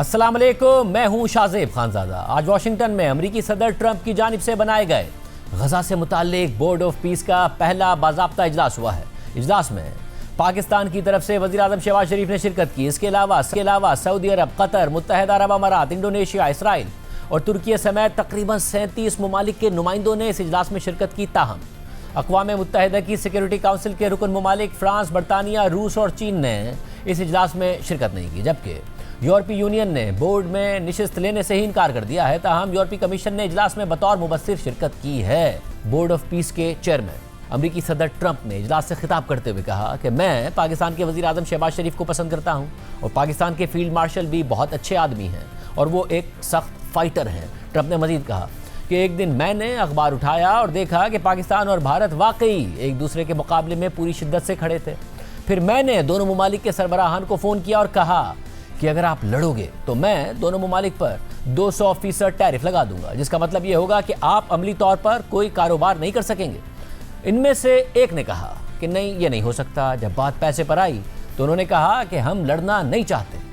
अस्सलाम वालेकुम, मैं हूं शाज़ेब खानज़ादा। आज वाशिंगटन में अमरीकी सदर ट्रंप की जानिब से बनाए गए गजा से मुताल्लिक बोर्ड ऑफ पीस का पहला बाज़ाब्ता इजलास हुआ है। इजलास में पाकिस्तान की तरफ से वज़ीर आज़म शहबाज शरीफ ने शिरकत की। इसके अलावा सऊदी अरब, कतर, मुत्तहिदा अरब अमारात, इंडोनेशिया, इसराइल और तुर्की समेत तकरीबन 37 ममालिक के नुमाइंदों ने इस इजलास में शिरकत की। ताहम अक़वाम मुत्तहिदा की सिक्योरिटी काउंसिल के रुकन ममालिक फ्रांस, बरतानिया, रूस और चीन ने इस इजलास में शिरकत नहीं की, जबकि यूरोपीय यूनियन ने बोर्ड में निशिस्त लेने से ही इनकार कर दिया है। ताहम यूरोपीय कमीशन ने इजलास में बतौर मुबस्सिर शिरकत की है। बोर्ड ऑफ पीस के चेयरमैन अमरीकी सदर ट्रंप ने इजलास से खिताब करते हुए कहा कि मैं पाकिस्तान के वज़ीर आज़म शहबाज शरीफ को पसंद करता हूँ और पाकिस्तान के फील्ड मार्शल भी बहुत अच्छे आदमी हैं और वो एक सख्त फाइटर हैं। ट्रंप ने मजीद कहा कि एक दिन मैंने अखबार उठाया और देखा कि पाकिस्तान और भारत वाकई एक दूसरे के मुकाबले में पूरी शिद्दत से खड़े थे। फिर मैंने दोनों ममालिक के सरबराहान को फ़ोन किया और कहा कि अगर आप लड़ोगे तो मैं दोनों ममालिक पर 200% टैरिफ लगा दूंगा, जिसका मतलब ये होगा कि आप अमली तौर पर कोई कारोबार नहीं कर सकेंगे। इनमें से एक ने कहा कि नहीं, ये नहीं हो सकता। जब बात पैसे पर आई तो उन्होंने कहा कि हम लड़ना नहीं चाहते।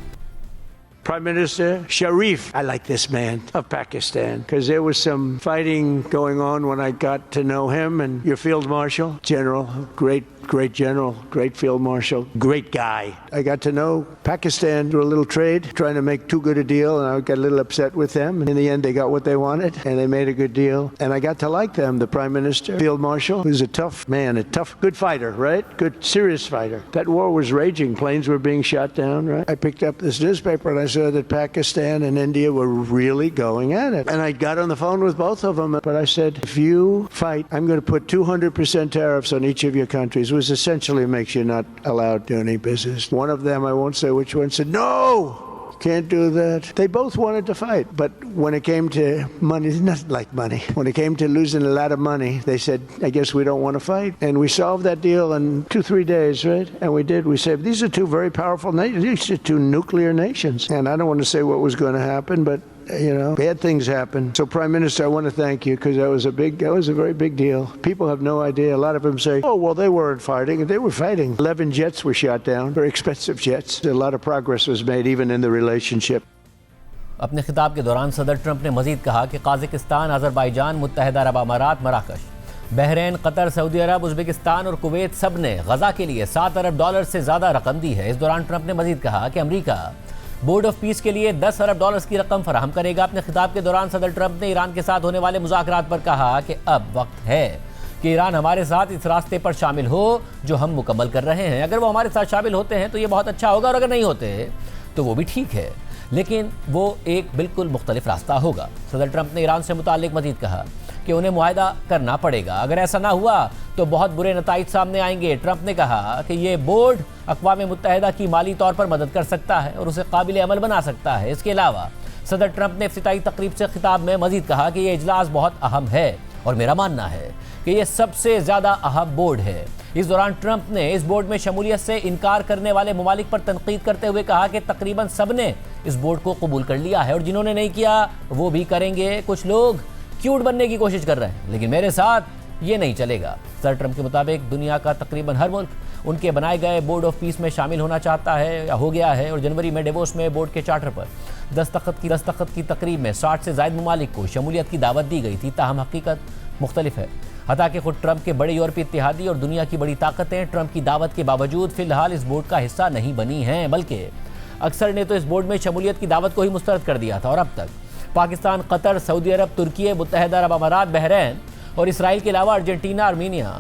Prime Minister Sharif, I like this man of Pakistan because there was some fighting going on when I got to know him, and your Field Marshal, General, great general, great Field Marshal, great guy. I got to know Pakistan through a little trade, trying to make too good a deal, and I got a little upset with them. And in the end, they got what they wanted, and they made a good deal. And I got to like them, the Prime Minister, Field Marshal, who's a tough man, a tough, good fighter, right? Good, serious fighter. That war was raging. Planes were being shot down, right? I picked up this newspaper and I saw that Pakistan and India were really going at it. And I got on the phone with both of them, but I said, if you fight, I'm going to put 200% tariffs on each of your countries, which essentially makes you not allowed to do any business. One of them, I won't say which one, said, no! Can't do that. They both wanted to fight, but when it came to money, it's not like money. When it came to losing a lot of money, they said, I guess we don't want to fight. And we solved that deal in 2-3 days, right? And we did. We said, these are two very powerful nations. These are two nuclear nations. And I don't want to say what was going to happen, but bad things happen. So, Prime Minister, I want to thank you because that was a very big deal. People have no idea. A lot of them say, oh, well, they weren't fighting. They were fighting. 11 jets were shot down, very expensive jets. A lot of progress was made even in the relationship. अपने खिताब के दौरान सदर Trump ने मजीद कहा कि काज़ाकिस्तान, Azerbaijan, मुत्तहिदा अरब अमारात, मराकश, Bahrain, Qatar, Saudi अरब, Uzbekistan और कुवैत सब ने गजा के लिए $7 अरब से ज़्यादा रकम दी है। इस दौरान ट्रंप ने मजीद कहा कि अमरीका बोर्ड ऑफ पीस के लिए $10 अरब की रकम फराहम करेगा। अपने खिताब के दौरान सदर ट्रंप ने ईरान के साथ होने वाले मुज़ाकरात पर कहा कि अब वक्त है कि ईरान हमारे साथ इस रास्ते पर शामिल हो जो हम मुकम्मल कर रहे हैं। अगर वो हमारे साथ शामिल होते हैं तो ये बहुत अच्छा होगा और अगर नहीं होते तो वो भी ठीक है, लेकिन वो एक बिल्कुल मुख्तलिफ रास्ता होगा। सदर ट्रंप ने ईरान से मुताल्लिक मजीद कहा कि उन्हें मुआहदा करना पड़ेगा। अगर ऐसा ना हुआ तो बहुत बुरे नताइज सामने आएंगे। ट्रंप ने कहा कि ये बोर्ड अक़वाम मुत्तहिदा की माली तौर पर मदद कर सकता है और उसे काबिल अमल बना सकता है। इसके अलावा सदर ट्रंप ने इफ्तिताई तकरीब से खिताब में मजीद कहा कि ये इजलास बहुत अहम है और मेरा मानना है कि ये सबसे ज़्यादा अहम बोर्ड है। इस दौरान ट्रंप ने इस बोर्ड में शमूलियत से इनकार करने वाले ममालिक पर तनकीद करते हुए कहा कि तकरीबन सब ने इस बोर्ड को कबूल कर लिया है और जिन्होंने नहीं किया वो भी करेंगे। कुछ लोग क्यूट बनने की कोशिश कर रहे हैं, लेकिन मेरे साथ ये नहीं चलेगा। सर ट्रंप के मुताबिक दुनिया का तकरीबन हर मुल्क उनके बनाए गए बोर्ड ऑफ पीस में शामिल होना चाहता है या हो गया है और जनवरी में डेवोस में बोर्ड के चार्टर पर दस्तखत की तकरीब में 60 से ज़ायद ममालिक को शमूलियत की दावत दी गई थी। ताहम हकीकत मुख्तलिफ है। हता कि खुद ट्रंप के बड़े यूरोपीय इत्तेहादी और दुनिया की बड़ी ताकतें ट्रंप की दावत के बावजूद फ़िलहाल इस बोर्ड का हिस्सा नहीं बनी हैं, बल्कि अक्सर ने तो इस बोर्ड में शमूलियत की दावत को ही मुस्तरद कर दिया था। और अब तक पाकिस्तान, कतर, सऊदी अरब, तुर्की, मुत्तहिदा अरब अमारात, बहरीन और इसराइल के अलावा अर्जेंटीना, आर्मीनिया,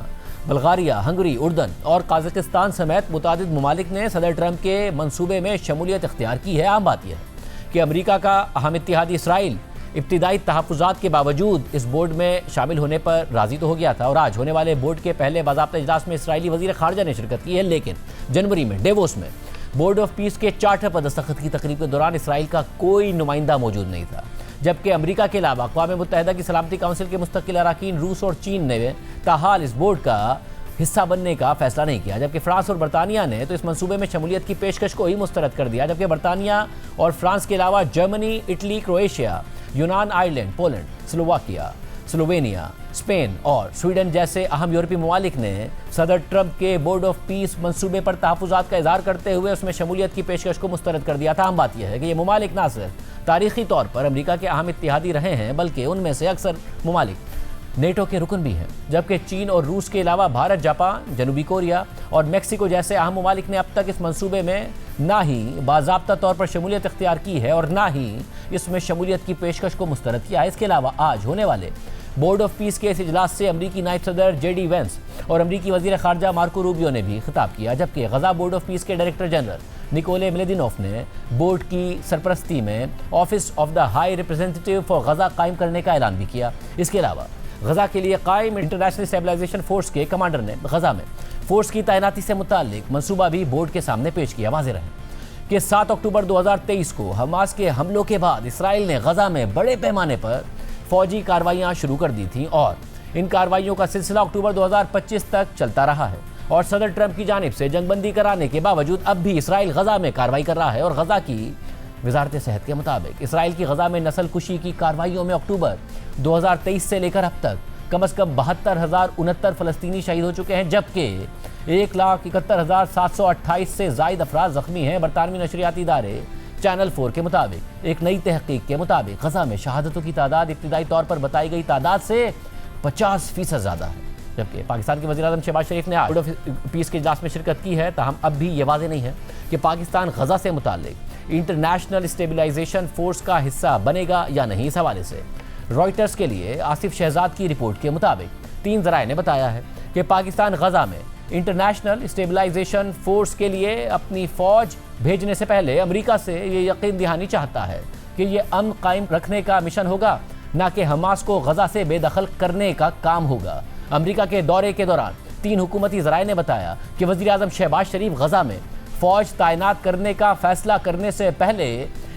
बल्गारिया, हंगरी, उर्दन और काज़ाकिस्तान समेत मुतादिद ममालिक ने सदर ट्रंप के मंसूबे में शमूलियत इख्तियार की है। आम बात यह है कि अमरीका का अहम इत्तेहादी इसराइल इब्तिदाई तहफ़्फ़ुज़ात के बावजूद इस बोर्ड में शामिल होने पर राज़ी तो हो गया था और आज होने वाले बोर्ड के पहले बाज़ाब्ता इजलास में इसराइली वज़ीर ख़ारजा ने शिरकत की है। लेकिन जनवरी में डेवोस में बोर्ड ऑफ पीस के चार्टर पर दस्तखत की तकरीब के दौरान इसराइल का कोई नुमाइंदा मौजूद नहीं था, जबकि अमरीका के अलावा अक़वाम मुत्तहिदा की सलामती काउंसिल के मुस्तकिल अरकान रूस और चीन ने ताहाल इस बोर्ड का हिस्सा बनने का फैसला नहीं किया, जबकि फ्रांस और बरतानिया ने तो इस मंसूबे में शमूलियत की पेशकश को ही मुस्तरद कर दिया। जबकि बरतानिया और फ्रांस के अलावा जर्मनी, इटली, क्रोएशिया, यूनान, Ireland, Poland, Slovakia, Slovenia, Spain और स्वीडन जैसे अहम यूरोपीय ममालिक ने सदर ट्रंप के बोर्ड ऑफ पीस मंसूबे पर तहफ़्फ़ुज़ात का इज़हार करते हुए उसमें शमूलियत की पेशकश को मुस्तरद कर दिया था। अहम बात यह है कि ये ममालिक ना सिर्फ तारीख़ी तौर पर अमेरिका के अहम इत्तेहादी रहे हैं, बल्कि उनमें से अक्सर ममालिक नेटो के रुकन भी हैं, जबकि चीन और रूस के अलावा भारत, जापान, जनूबी कोरिया और मेक्सिको जैसे अहम ममालिक ने अब तक इस मंसूबे में ना ही बाज़ाब्ता तौर पर शमूलियत इख्तियार की है और ना ही इसमें शमूलियत की पेशकश को मुस्तरद किया है। इसके अलावा आज होने वाले बोर्ड ऑफ पीस के इस इजलास से अमरीकी नायब सदर जेडी वेंस और अमरीकी वज़ीर ख़ारजा मार्को रूबियो ने भी खिताब किया, जबकि गज़ा बोर्ड ऑफ पीस के डायरेक्टर जनरल निकोले मिलेदिनोफ ने बोर्ड की सरपरस्ती में office of the high representative for Gaza कायम करने का ऐलान भी किया। इसके अलावा गज़ा के लिए कायम इंटरनेशनल स्टेबलाइजेशन फोर्स के कमांडर ने गज़ा में फोर्स की तैनाती से मुताल्लिक मंसूबा भी बोर्ड के सामने पेश किया। वाज़ेह रहे कि 7 अक्टूबर 2023 को हमास के हमलों के बाद इसराइल ने गज़ा में बड़े पैमाने पर फौजी कार्रवाइयाँ शुरू कर दी थीं और इन कार्रवाइयों का सिलसिला अक्टूबर 2025 तक चलता रहा है और सदर ट्रंप की जानिब से जंगबंदी कराने के बावजूद अब भी इसराइल गज़ा में कार्रवाई कर रहा है। और गज़ा की वजारत सेहत के मुताबिक इसराइल की गज़ा में नस्ल कुशी की कार्रवाइयों में अक्टूबर 2023 से लेकर अब तक कम अज़ कम 72,069 फ़लस्तीनी शहीद हो चुके हैं, जबकि 1,71,728 से ज़ायद अफराद ज़ख्मी हैं। बरतानवी नशरियाती इदारे चैनल 4 के मुताबिक एक नई तहकीक के मुताबिक गज़ा में शहादतों की तादाद इब्तिदाई तौर पर बताई गई तादाद से 50% ज़्यादा है, जबकि पाकिस्तान के वज़ीर-ए-आज़म शहबाज शरीफ ने आज बोर्ड ऑफ पीस के इजलास में शिरकत की है। ताहम अब भी ये वाज़ेह नहीं है कि पाकिस्तान गज़ा से मुताल्लिक इंटरनेशनल स्टेबलाइजेशन फोर्स का हिस्सा बनेगा या नहीं। इस हवाले से रॉयटर्स के लिए आसिफ शहजाद की रिपोर्ट के मुताबिक 3 ज़राए ने बताया है कि पाकिस्तान गज़ा में इंटरनेशनल स्टेबलाइजेशन फोर्स के लिए अपनी फ़ौज भेजने से पहले अमेरिका से ये यकीन दहानी चाहता है कि ये अमन कायम रखने का मिशन होगा, ना कि हमास को गज़ा से बेदखल करने का काम होगा। अमेरिका के दौरे के दौरान 3 हुकूमती ज़राए ने बताया कि वज़ीर-ए-आज़म शहबाज शरीफ गज़ा में फ़ौज तैनात करने का फैसला करने से पहले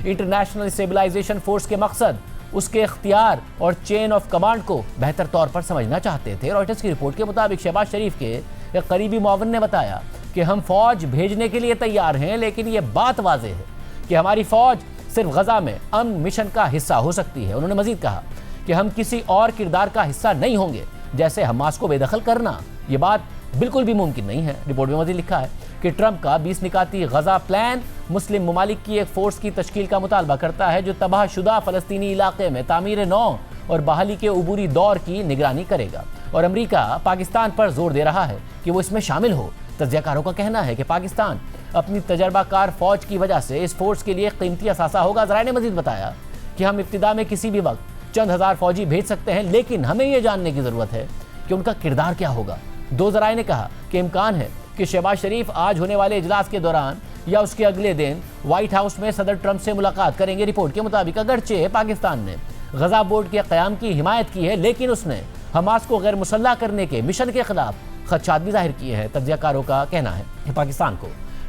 इंटरनेशनल स्टेबलाइजेशन फोर्स के मकसद, उसके इख्तियार और चेन ऑफ कमांड को बेहतर तौर पर समझना चाहते थे। रॉयटर्स की रिपोर्ट के मुताबिक शहबाज शरीफ के एक करीबी मुआविन ने बताया कि हम फ़ौज भेजने के लिए तैयार हैं, लेकिन ये बात वाज़ेह है कि हमारी फ़ौज सिर्फ गज़ा में अमन मिशन का हिस्सा हो सकती है। उन्होंने मज़ीद कहा कि हम किसी और किरदार का हिस्सा नहीं होंगे, जैसे हमास को बेदखल करना। ये बात बिल्कुल भी मुमकिन नहीं है। रिपोर्ट में मज़ीद लिखा है कि ट्रंप का 20 निकाती गज़ा प्लान मुस्लिम ममालिक की एक फ़ोर्स की तश्कील का मुतालबा करता है जो तबाहशुदा फ़लस्तीनी इलाके में तामीर नौ और बहाली के उबूरी दौर की निगरानी करेगा, और अमेरिका पाकिस्तान पर जोर दे रहा है कि वो इसमें शामिल हो। तज्ज़ियाकारों का कहना है कि पाकिस्तान अपनी तजर्बाकार फ़ौज की वजह से इस फोर्स के लिए कीमती असासा होगा। ज़राए ने मज़ीद बताया कि हम इब्तिदा में किसी भी वक्त चंद हज़ार फ़ौजी भेज सकते हैं, लेकिन हमें यह जानने की ज़रूरत है कि उनका किरदार क्या होगा। 2 ज़राए ने कहा कि इम्कान है कि शहबाज शरीफ आज होने वाले इजलास के दौरान या उसके अगले दिन व्हाइट हाउस में सदर ट्रंप से मुलाकात करेंगे। रिपोर्ट के मुताबिक अगरचे पाकिस्तान ने गज़ा बोर्ड के क़याम की हिमायत की है, लेकिन उसने हमास को गैर मुसल्लह करने के मिशन के खिलाफ खदशात भी जाहिर किए हैं। तज्ज़ियाकारों का कहना है कि पाकिस्तान को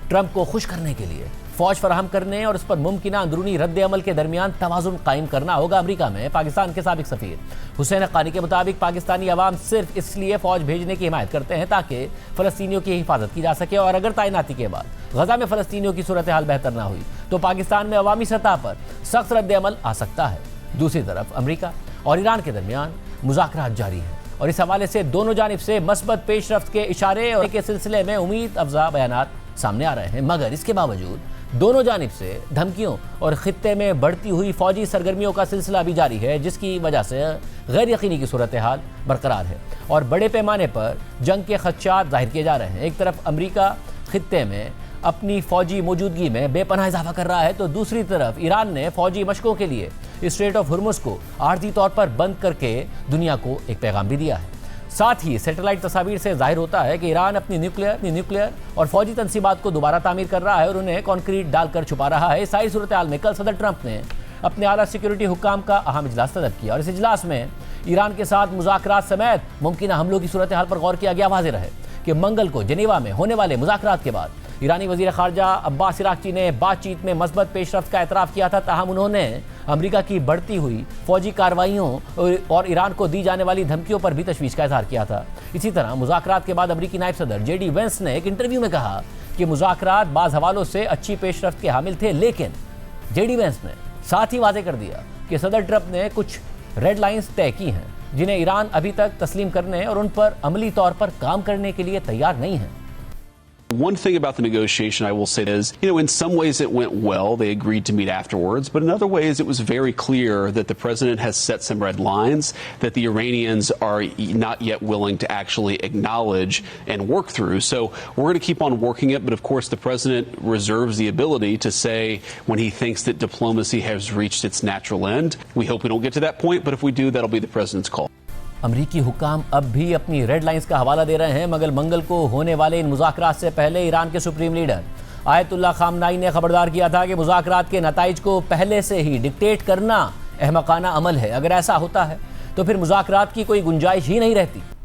ट्रंप को खुश करने के लिए फ़ौज फराहम करने और उस पर मुमकिन अंदरूनी रद्द अमल के दरमियान तवाज़ुन कायम करना होगा। अमेरिका में पाकिस्तान के साबिक़ सफ़ीर हुसैन हक्कानी के मुताबिक पाकिस्तानी अवाम सिर्फ इसलिए फ़ौज भेजने की हिमायत करते हैं ताकि फ़लस्तीनियों की हिफाजत की जा सके, और अगर तैनाती के बाद गज़ा में फ़लस्तीनियों की सूरत हाल बेहतर ना हुई तो पाकिस्तान में अवामी सतह पर सख्त रद्द अमल आ सकता है। दूसरी तरफ अमेरिका और ईरान के दरमियान मुज़ाकरात जारी हैं और इस हवाले से दोनों जानिब से मस्बत पेशरफ्त के इशारे और के सिलसिले में उम्मीद अफजा बयानात सामने आ रहे हैं, मगर इसके बावजूद दोनों जानिब से धमकियों और खित्ते में बढ़ती हुई फौजी सरगर्मियों का सिलसिला भी जारी है, जिसकी वजह से गैर यकीनी की सूरत हाल बरकरार है और बड़े पैमाने पर जंग के खदशात जाहिर किए जा रहे हैं। एक तरफ अमेरिका खित्ते में अपनी फौजी मौजूदगी में बेपनाह इजाफा कर रहा है, तो दूसरी तरफ ईरान ने फौजी मशकों के लिए स्ट्रेट ऑफ हुर्मुज को आर्जी तौर पर बंद करके दुनिया को एक पैगाम भी दिया है। साथ ही सैटेलाइट तस्वीर से जाहिर होता है कि ईरान अपनी न्यूक्लियर और फौजी तनसीबात को दोबारा तामीर कर रहा है और उन्हें कॉन्क्रीट डालकर छुपा रहा है। सारी सूरत हाल में कल सदर ट्रंप ने अपने आला सिक्योरिटी हुक्काम का अहम इजलास तलब किया और इस इजलास में ईरान के साथ मुज़ाकरात समेत मुमकिन हमलों की सूरत हाल पर गौर किया गया। वाज़ेह रहे कि मंगल को जेनेवा में होने वाले मुज़ाकरात के बाद ईरानी वज़ीर ख़ारजा अब्बास इराक़ची ने बातचीत में मस्बत पेशरफ्त का एतराफ़ किया था, ताहम उन्होंने अमेरिका की बढ़ती हुई फौजी कार्रवाइयों और ईरान को दी जाने वाली धमकियों पर भी तशवीश का इज़हार किया था। इसी तरह मुज़ाकरात के बाद अमेरिकी नायब सदर जेडी वेंस ने एक इंटरव्यू में कहा कि मुज़ाकरात बाज़ हवालों से अच्छी पेशरफ्त के हामिल थे, लेकिन जेडी वेंस ने साथ ही वाज़ेह कर दिया कि सदर ट्रंप ने कुछ रेड लाइन्स तय की हैं जिन्हें ईरान अभी तक तस्लीम करने और उन पर अमली तौर पर काम करने के लिए तैयार नहीं है। One thing about the negotiation I will say is, in some ways it went well. They agreed to meet afterwards, but in other ways it was very clear that the president has set some red lines that the Iranians are not yet willing to actually acknowledge and work through. So we're going to keep on working it, but of course the president reserves the ability to say when he thinks that diplomacy has reached its natural end. We hope we don't get to that point, but if we do, that'll be the president's call. अमरीकी हुकाम अब भी अपनी red lines का हवाला दे रहे हैं, मगर मंगल को होने वाले इन मुज़ाकरात से पहले ईरान के सुप्रीम लीडर आयतुल्लाह खामनाई ने खबरदार किया था कि मुज़ाकरात के नताइज को पहले से ही डिक्टेट करना अहमकाना अमल है। अगर ऐसा होता है तो फिर मुज़ाकरात की कोई गुंजाइश ही नहीं रहती।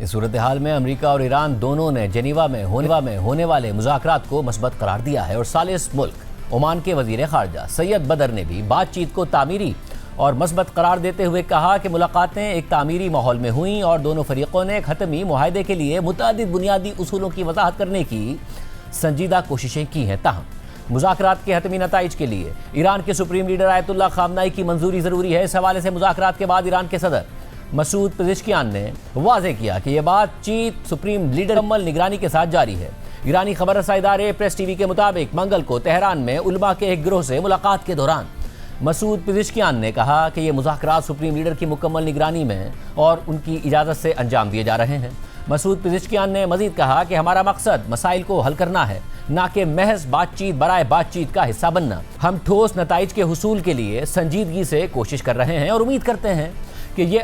इस सूरत हाल में अमेरिका और ईरान दोनों ने जेनीवा में होने वाले मुज़ाकरात को मस्बत करार दिया है और सालिस मुल्क ओमान के वज़ीर ख़ारजा सैयद बदर ने भी बातचीत को तामीरी और मस्बत करार देते हुए कहा कि मुलाकातें एक तामीरी माहौल में हुई और दोनों फरीक़ों ने ख़त्मी मुआहदे के लिए मुतादिद बुनियादी उसूलों की वजाहत करने की संजीदा कोशिशें की हैं। ताहम मुज़ाकरात के हतमी नताइज के लिए ईरान के सुप्रीम लीडर आयतुल्लाह खामनाई की मंजूरी ज़रूरी है। इस हवाले से मुज़ाकरात के बाद ईरान के सदर मसूद पेज़ेश्कियान ने वाज़ेह किया कि यह बातचीत सुप्रीम लीडर मुकम्मल निगरानी के साथ जारी है। ईरानी खबर रसाई इदारे प्रेस टीवी के मुताबिक मंगल को तेहरान में उलमा के एक गिरोह से मुलाकात के दौरान मसूद पेज़ेश्कियान ने कहा कि ये मुज़ाकरात सुप्रीम लीडर की मुकम्मल निगरानी में और उनकी इजाज़त से अंजाम दिए जा रहे हैं। मसूद पेज़ेश्कियान ने मज़ीद कहा कि हमारा मकसद मसाइल को हल करना है, ना कि महज बातचीत बराए बातचीत का हिस्सा बनना। हम ठोस नताइज के हुसूल के लिए संजीदगी से कोशिश कर रहे हैं और उम्मीद करते हैं कि ये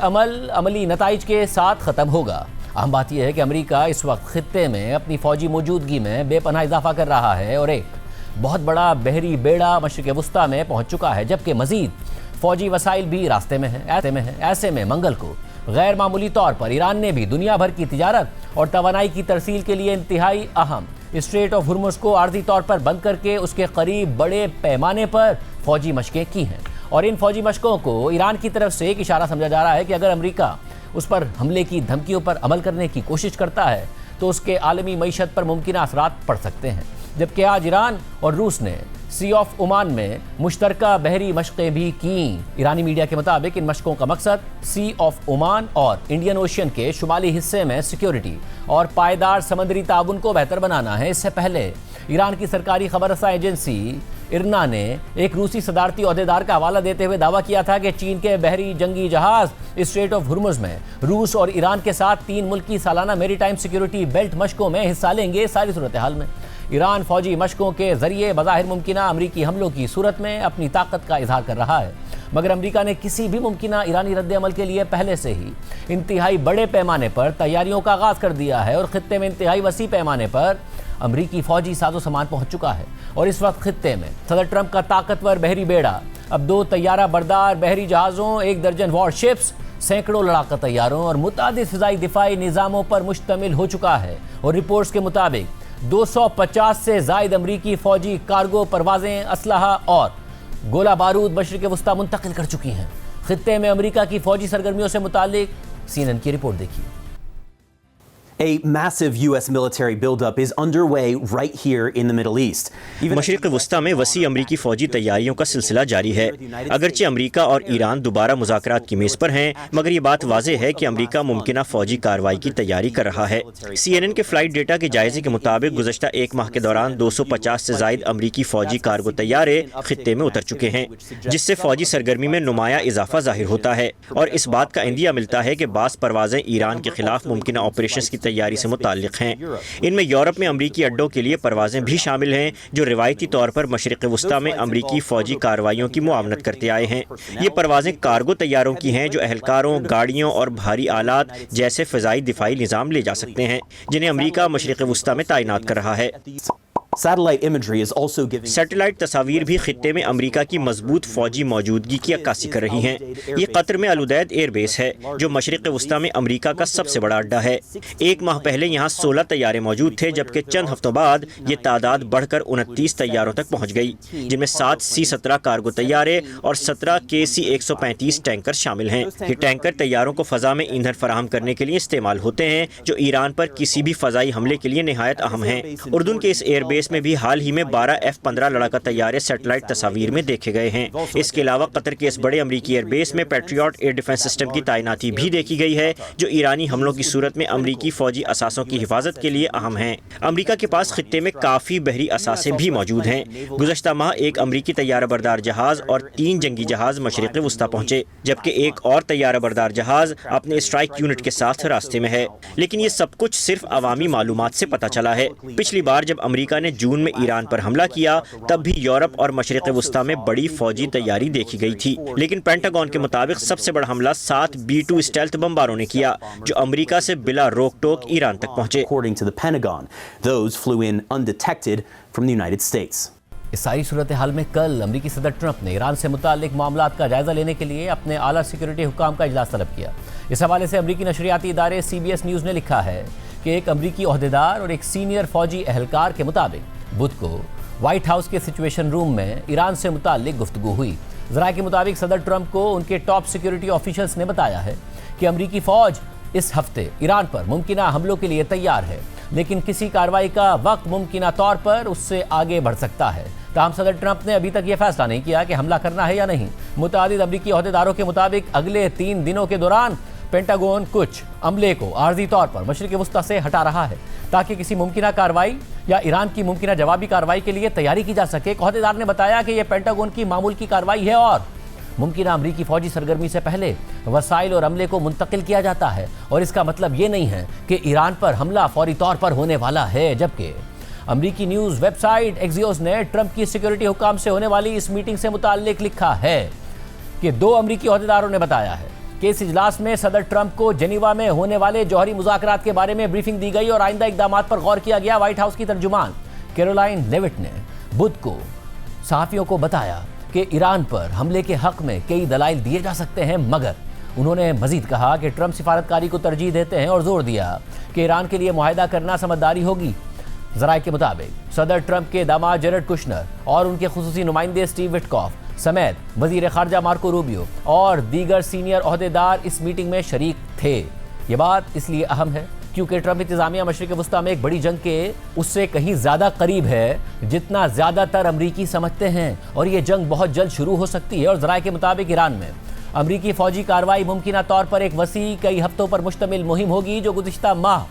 अमली नताइज के साथ ख़त्म होगा। अहम बात यह है कि अमेरिका इस वक्त खित्ते में अपनी फ़ौजी मौजूदगी में बेपनाह इजाफा कर रहा है और एक बहुत बड़ा बहरी बेड़ा मशरिक़ वस्ता में पहुँच चुका है, जबकि मज़ीद फ़ौजी वसाइल भी रास्ते में हैं। ऐसे में मंगल को गैर मामूली तौर पर ईरान ने भी दुनिया भर की तिजारत और तवानाई की तरसील के लिए इंतहाई अहम स्ट्रेट ऑफ हुर्मुज़ को आर्जी तौर पर बंद करके उसके करीब बड़े पैमाने पर फ़ौजी मशक़ें की हैं और इन फ़ौजी मशक़ों को ईरान की तरफ से एक इशारा समझा जा रहा है कि अगर अमेरिका उस पर हमले की धमकियों पर अमल करने की कोशिश करता है तो उसके आलमी मईशत पर मुमकिन असरात पड़ सकते हैं। जबकि आज ईरान और रूस ने सी ऑफ ओमान में मुश्तरका बहरी मशक़ें भी की। ईरानी मीडिया के मुताबिक इन मशक़ों का मकसद सी ऑफ ओमान और इंडियन ओशन के शुमाली हिस्से में सिक्योरिटी और पायदार समंदरी ताउन को बेहतर बनाना है। इससे पहले ईरान की सरकारी खबर रसाई एजेंसी इरना ने एक रूसी सदारती ओहदेदार का हवाला देते हुए दावा किया था कि चीन के बहरी जंगी जहाज स्ट्रेट ऑफ हुर्मुज़ में रूस और ईरान के साथ 3 मुल्क की सालाना मेरीटाइम सिक्योरिटी बेल्ट मशक़ों में हिस्सा लेंगे। सारी सूरत हाल में ईरान फ़ौजी मशक़ों के ज़रिए बज़ाहिर मुमकिना अमरीकी हमलों की सूरत में अपनी ताकत का इजहार कर रहा है, मगर अमरीका ने किसी भी मुमकिना ईरानी रद्द-ए-अमल के लिए पहले से ही इंतहाई बड़े पैमाने पर तैयारियों का आगाज़ कर दिया है और ख़ित्ते में इंतहाई वसी पैमाने पर अमरीकी फ़ौजी साजो सामान पहुँच चुका है। और इस वक्त ख़ित्ते में सदर ट्रंप का ताकतवर बहरी बेड़ा अब 2 तैयारा बरदार बहरी जहाज़ों, 1 दर्जन वॉरशिप्स, सैकड़ों लड़ाका तैयारों और मुतादिद फ़िज़ाई दिफाई निज़ामों पर मुश्तमिल हो चुका है। और रिपोर्ट्स के मुताबिक 250 से ज़ायद अमरीकी फ़ौजी कार्गो परवाज़ें, असलहा और गोला बारूद मशरिक़ वस्ता मुंतकिल कर चुकी हैं। ख़ित्ते में अमरीका की फ़ौजी सरगर्मियों से मुतालिक CNN की रिपोर्ट देखिए। A massive U.S. military buildup is underway right here in the Middle East. मशरिक़ वस्ता में वसी अमरीकी फ़ौजी तैयारियों का सिलसिला जारी है। अगरचे अमरीका और ईरान दोबारा मुज़ाकरात की मेज़ पर हैं, मगर ये बात वाज़ेह है कि अमरीका मुमकिना फ़ौजी कार्रवाई की तैयारी कर रहा है। CNN के फ़्लाइट डेटा के जायज़े के मुताबिक गुज़श्ता 1 माह के दौरान 250 से ज़ायद अमरीकी फ़ौजी कार्गो तैयारे ख़ित्ते में उतर चुके हैं, जिससे फ़ौजी सरगर्मी में नुमाया इजाफा ज़ाहिर होता है। और इस बात का इंदिया मिलता है कि बाज़ परवाज़ें ईरान के ख़िलाफ़ मुमकिना ऑपरेशन की तैयारी से मुताल्लिक हैं। इनमें यूरोप में अमरीकी अड्डों के लिए परवाजें भी शामिल हैं, जो रिवायती तौर पर मशरिक़ वस्ता में अमरीकी फ़ौजी कार्रवाइयों की मुआवनत करते आए हैं। ये परवाजें कार्गो तैयारों की हैं, जो एहलकारों, गाड़ियों और भारी आलात जैसे फ़िज़ाई दिफाई निज़ाम ले जा सकते हैं, जिन्हें अमरीका मशरिक़ वस्ता में तैनात कर रहा है। सैटेलाइट तस्वीर भी खित्ते में अमरीका की मजबूत फौजी मौजूदगी की अक्कासी कर रही हैं। ये कतर में अल-उदैद एयरबेस है, जो मशरिक़ वस्ता में अमरीका का सबसे बड़ा अड्डा है। एक माह पहले यहाँ 16 तैयारे मौजूद थे, जबकि चंद हफ्तों बाद ये तादाद बढ़कर 29 तैयारों तक पहुँच गई, जिनमें 7 C-17 कार्गो तैयारे और 17 KC-135 टैंकर शामिल हैं। ये टैंकर तैयारों को फ़ज़ा में ईंधन फराहम करने के लिए इस्तेमाल होते हैं, जो ईरान पर किसी भी फ़ज़ाई हमले के लिए नहायत अहम हैं। उर्दून के इस एयरबेस में भी हाल ही में 12 F-15 लड़ाका तैयारे सैटेलाइट तस्वीर में देखे गए हैं। इसके अलावा कतर के इस बड़े अमरीकी एयरबेस में पैट्रियट एयर डिफेंस सिस्टम की तैनाती भी देखी गई है, जो ईरानी हमलों की सूरत में अमरीकी फौजी असासों की हिफाजत के लिए अहम हैं। अमरीका के पास खित्ते में काफ़ी बहरी असासे भी मौजूद हैं। गुज़श्ता माह एक अमरीकी तैयारा बरदार जहाज़ और 3 जंगी जहाज़ मशरिक़ वस्ता पहुँचे, जबकि एक और तैयारा बरदार जहाज़ अपने स्ट्राइक यूनिट के साथ रास्ते में है। लेकिन ये सब कुछ सिर्फ अवामी मालूमात से पता चला है। पिछली बार जब अमरीका ने जून में ईरान पर हमला किया, तब भी यूरोप और मशरिक़ वस्ता में बड़ी फौजी तैयारी देखी गई थी। लेकिन पेंटागन के मुताबिक सबसे बड़ा हमला 7 B-2 स्टेल्थ बमबारों ने किया, जो अमरीका से बिला रोक टोक ईरान तक पहुंचे। इस सारी सूरत हाल में कल अमरीकी सदर ट्रंप ने ईरान से मुताल्लिक मामलात का जायजा लेने के लिए अपने आला सिक्योरिटी हुक्काम का इजलास तलब किया। इस हवाले से अमरीकी नशरियाती इदारे CBS न्यूज़ ने लिखा है कि एक अमरीकी ओहदेदार और एक सीनियर फौजी एहलकार के मुताबिक बुध को व्हाइट हाउस के सिचुएशन रूम में ईरान से मुताल्लिक गुफ्तगू हुई। ज़राए के मुताबिक सदर ट्रंप को उनके टॉप सिक्योरिटी ऑफिशियल्स ने बताया है कि अमरीकी फ़ौज इस हफ्ते ईरान पर मुमकिना हमलों के लिए तैयार है, लेकिन किसी कार्रवाई का वक्त मुमकिना तौर पर उससे आगे बढ़ सकता है। ताहम सदर ट्रंप ने अभी तक यह फैसला नहीं किया कि हमला करना है या नहीं। मुतादिद अमरीकी ओहदेदारों के मुताबिक अगले 3 दिनों के दौरान पेंटागन कुछ अमले को आर्जी तौर पर मशरिक़ वस्ता से हटा रहा है, ताकि किसी मुमकिना कार्रवाई या ईरान की मुमकिना जवाबी कार्रवाई के लिए तैयारी की जा सके। एक ओहदेदार ने बताया कि यह पेंटागन की मामूल की कार्रवाई है और मुमकिना अमरीकी फौजी सरगर्मी से पहले वसाइल और अमले को मुंतकिल किया जाता है, और इसका मतलब ये नहीं है कि ईरान पर हमला फौरी तौर पर होने वाला है। जबकि अमरीकी न्यूज़ वेबसाइट एक्सियोस ने ट्रंप की सिक्योरिटी हुक्काम से होने वाली इस मीटिंग से मुताल्लिक लिखा है कि 2 अमरीकी ओहदेदारों ने बताया है कि इस इजलास में सदर ट्रंप को जेनीवा में होने वाले जौहरी मुज़ाकरात के बारे में ब्रीफिंग दी गई और आइंदा इक़दामात पर गौर किया गया। व्हाइट हाउस की तर्जुमान कैरोलाइन लेविट ने बुध को सहाफ़ियों को बताया कि ईरान पर हमले के हक में कई दलाइल दिए जा सकते हैं, मगर उन्होंने मजीद कहा कि ट्रंप सिफारतकारी को तरजीह देते हैं और जोर दिया कि ईरान के लिए मुआहदा करना समझदारी होगी। ज़राए के मुताबिक सदर ट्रंप के दामाद जेरेड कुशनर और उनके खुसूसी नुमाइंदे स्टीव विटकॉफ समेत वज़ीर ख़ारजा मार्को रूबियो और दीगर सीनियर ओहदेदार इस मीटिंग में शरीक थे। ये बात इसलिए अहम है क्योंकि ट्रंप इंतज़ामिया मशरिक़ वस्ता में एक बड़ी जंग के उससे कहीं ज़्यादा करीब है, जितना ज़्यादातर अमरीकी समझते हैं, और ये जंग बहुत जल्द शुरू हो सकती है। और ज़राए के मुताबिक ईरान में अमरीकी फ़ौजी कार्रवाई मुमकिना तौर पर एक वसी कई हफ्तों पर मुश्तमिल मुहिम होगी, जो गुज़िश्ता माह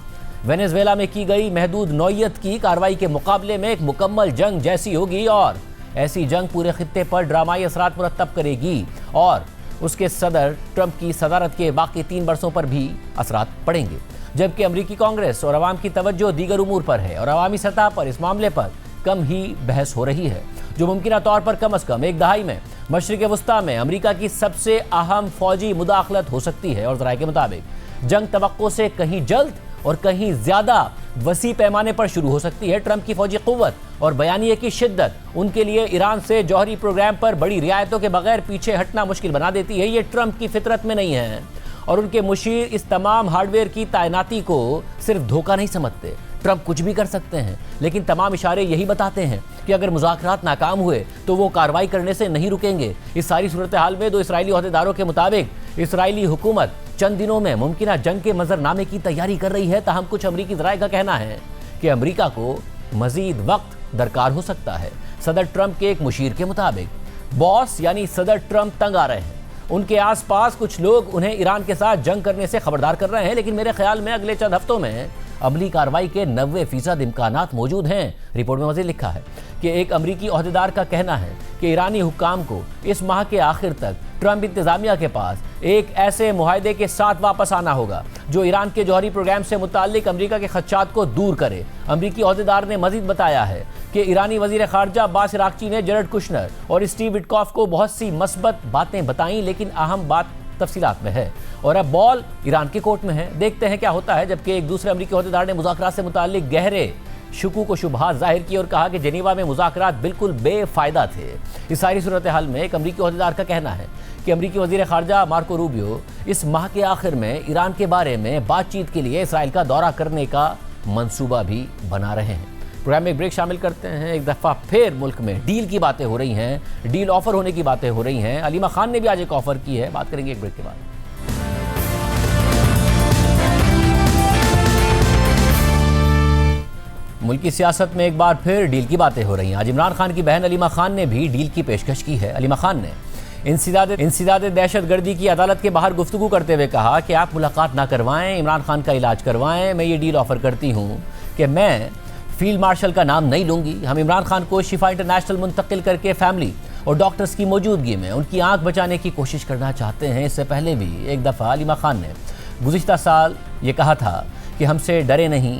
वेनेज़ुएला में की गई महदूद नौइयत की कार्रवाई के मुकाबले में एक मुकम्मल जंग जैसी होगी, और ऐसी जंग पूरे खित्ते पर ड्रामाई असरात मुरतब करेगी और उसके सदर ट्रंप की सदारत के बाकी 3 बरसों पर भी असरात पड़ेंगे। जबकि अमरीकी कांग्रेस और अवाम की तवज्जो दीगर उमूर पर है और अवामी सतह पर इस मामले पर कम ही बहस हो रही है, जो मुमकिना तौर पर कम अज़ कम एक दहाई में मशरिक़ वस्ता में अमरीका की सबसे अहम फौजी मुदाखलत हो सकती है। और ज़राए के मुताबिक जंग तवक्को से कहीं जल्द और कहीं ज़्यादा वसी पैमाने पर शुरू हो सकती है। ट्रंप की फौजी क़ुव्वत और बयानिए की शिद्दत उनके लिए ईरान से जौहरी प्रोग्राम पर बड़ी रियायतों के बगैर पीछे हटना मुश्किल बना देती है। ये ट्रंप की फितरत में नहीं है और उनके मुशीर इस तमाम हार्डवेयर की तैनाती को सिर्फ धोखा नहीं समझते। ट्रंप कुछ भी कर सकते हैं, लेकिन तमाम इशारे यही बताते हैं कि अगर मुज़ाकरात नाकाम हुए तो वो कार्रवाई करने से नहीं रुकेंगे। इस सारी सूरत हाल में 2 इसराइली ओहदेदारों के मुताबिक इसराइली हुकूमत चंद दिनों में मुमकिना जंग के मंजरनामे की तैयारी कर रही है। ताहम कुछ अमरीकी ज़राए का कहना है कि अमरीका को मजीद वक्त दरकार हो सकता है। सदर ट्रंप के एक मुशीर के मुताबिक बॉस यानी सदर ट्रंप तंग आ रहे हैं। उनके आसपास कुछ लोग उन्हें ईरान के साथ जंग करने से खबरदार कर रहे हैं, लेकिन मेरे ख्याल में अगले चंद हफ्तों में अमली कार्रवाई के 90% इम्कानात मौजूद हैं। रिपोर्ट में मज़ीद लिखा है कि एक अमरीकी ओहदेदार का कहना है कि ईरानी हुक्काम को इस माह के आखिर तक ट्रंप इंतजामिया के पास एक ऐसे मुआहदे के साथ वापस आना होगा जो ईरान के जौहरी प्रोग्राम से मुताल्लिक अमरीका के खदशात को दूर करे। अमरीकी ओहदेदार ने मजीद बताया है कि ईरानी वजीर खारजा अब्बास इराक्ची ने जैरेड कुशनर और स्टीव विटकॉफ को बहुत सी मस्बत बातें बताई, लेकिन अहम बात तफसीलात में है और अब बॉल ईरान के कोर्ट में है। देखते हैं क्या होता है। जबकि एक दूसरे अमरीकी ओहदेदार ने मुज़ाकरात से मुताल्लिक गहरे शुकूक व शुबहात जाहिर की और कहा कि जेनीवा में मुज़ाकरात बिल्कुल बेफायदा थे। इस सारी सूरत हाल में एक अमरीकी ओहदेदार का कहना है कि अमरीकी वजीर खारजा मार्को रूबियो इस माह के आखिर में ईरान के बारे में बातचीत के लिए इसराइल का दौरा करने का मंसूबा भी बना रहे हैं। प्रोग्राम में एक ब्रेक शामिल करते हैं। एक दफ़ा फिर मुल्क में डील की बातें हो रही हैं, डील ऑफर होने की बातें हो रही हैं। अलीमा खान ने भी आज एक ऑफर की है, बात करेंगे एक ब्रेक के बाद। मुल्क की सियासत में एक बार फिर डील की बातें हो रही हैं। आज इमरान खान की बहन अलीमा खान ने भी डील की पेशकश की है। अलीमा खान ने इंसदाद दहशतगर्दी की अदालत के बाहर गुफ्तगू करते हुए कहा कि आप मुलाकात ना करवाएं, इमरान खान का इलाज करवाएं। मैं ये डील ऑफर करती हूँ कि मैं फील्ड मार्शल का नाम नहीं लूँगी। हम इमरान खान को शिफा इंटरनेशनल मुंतकिल करके फैमिली और डॉक्टर्स की मौजूदगी में उनकी आँख बचाने की कोशिश करना चाहते हैं। इससे पहले भी एक दफ़ा अलीमा खान ने गुज़िश्ता साल ये कहा था कि हमसे डरे नहीं,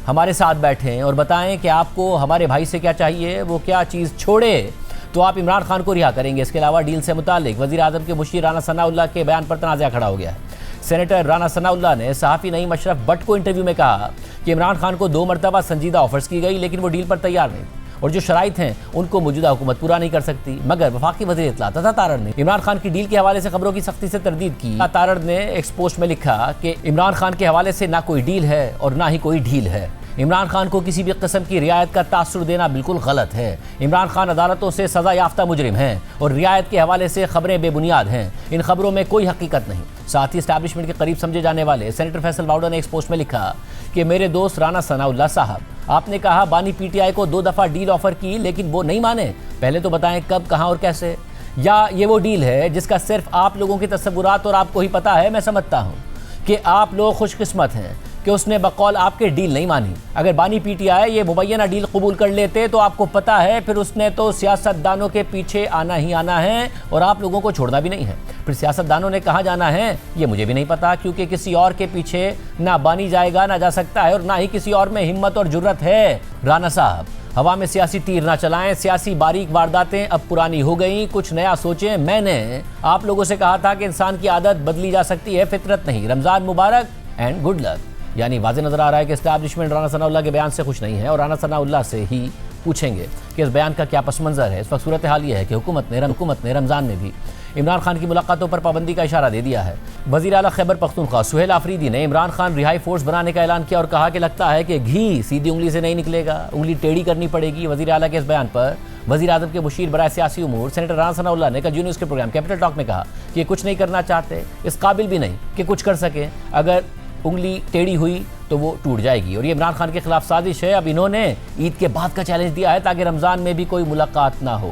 हमारे साथ बैठें और बताएं कि आपको हमारे भाई से क्या चाहिए, वो क्या चीज़ छोड़े तो आप इमरान खान को रिहा करेंगे। इसके अलावा डील से मुतालिक वज़ीर आज़म के मुशीर राना सनाउल्लाह के बयान पर तनाज़ा खड़ा हो गया है। सेनेटर राना सनाउल्लाह ने सहाफ़ी नईम अशरफ भट्ट को इंटरव्यू में कहा कि इमरान खान को 2 मरतबा संजीदा ऑफर्स की गई, लेकिन वो डील पर तैयार नहीं और जो शराइत हैं उनको मौजूदा हुकूमत पूरा नहीं कर सकती। मगर वफाकी वज़ीर इत्तलात अता तारड़ ने इमरान खान की डील के हवाले से खबरों की सख्ती से तरदीद की। तारड़ ने एक पोस्ट में लिखा कि इमरान खान के हवाले से ना कोई डील है और ना ही कोई ढील है। इमरान खान को किसी भी किस्म की रियायत का तासुर देना बिल्कुल गलत है। इमरान खान अदालतों से सज़ा याफ्ता मुजरिम हैं और रियायत के हवाले से खबरें बेबुनियाद हैं। इन खबरों में कोई हकीकत नहीं। साथ ही इस्टेब्लिशमेंट के करीब समझे जाने वाले सेनेटर फैसल वाउडा ने एक पोस्ट में लिखा कि मेरे दोस्त राना सनाउल्लाह साहब, आपने कहा बानी पीटीआई को 2 दफ़ा डील ऑफर की लेकिन वो नहीं माने। पहले तो बताएं कब, कहाँ और कैसे। या ये वो डील है जिसका सिर्फ आप लोगों के तस्वुरात और आपको ही पता है। मैं समझता हूँ कि आप लोग खुशकिस्मत हैं कि उसने बकौल आपके डील नहीं मानी। अगर बानी पीटीआई ये मुबैना डील कबूल कर लेते तो आपको पता है फिर उसने तो सियासतदानों के पीछे आना ही आना है और आप लोगों को छोड़ना भी नहीं है। फिर सियासतदानों ने कहाँ जाना है ये मुझे भी नहीं पता, क्योंकि किसी और के पीछे ना बानी जाएगा ना जा सकता है और ना ही किसी और में हिम्मत और जुर्रत है। राना साहब, हवा में सियासी तीर ना चलाएं। सियासी बारीक वारदातें अब पुरानी हो गई, कुछ नया सोचें। मैंने आप लोगों से कहा था कि इंसान की आदत बदली जा सकती है, फितरत नहीं। रमज़ान मुबारक एंड गुड लक। यानी वाज़ेह नज़र आ रहा है कि इस्टेब्लिशमेंट राना सनाउल्लाह के बयान से खुश नहीं है और राना सनाउल्लाह से ही पूछेंगे कि इस बयान का क्या पस मंज़र है। इस वक्त सूरत हाल ये है कि हुकूमत ने रमज़ान में भी इमरान खान की मुलाकातों पर पाबंदी का इशारा दे दिया है। वज़ीर आला खैबर पख्तूनख्वा सुहेल आफरीदी ने इमरान खान रिहाई फोर्स बनाने का ऐलान किया और कहा कि लगता है कि घी सीधी उंगली से नहीं निकलेगा, उंगली टेढ़ी करनी पड़ेगी। वज़ीर आला के इस बयान पर वज़ीर आज़म के मुशीर बराए सियासी उमूर सेनेटर राना सनाउल्लाह ने कल न्यूज़ के प्रोग्राम कैपिटल टॉक में कहा कि ये कुछ नहीं करना चाहते, इस काबिल भी नहीं कि कुछ कर सकें। अगर उंगली टेढ़ी हुई तो वो टूट जाएगी और ये इमरान खान के खिलाफ साजिश है। अब इन्होंने ईद के बाद का चैलेंज दिया है ताकि रमज़ान में भी कोई मुलाकात ना हो।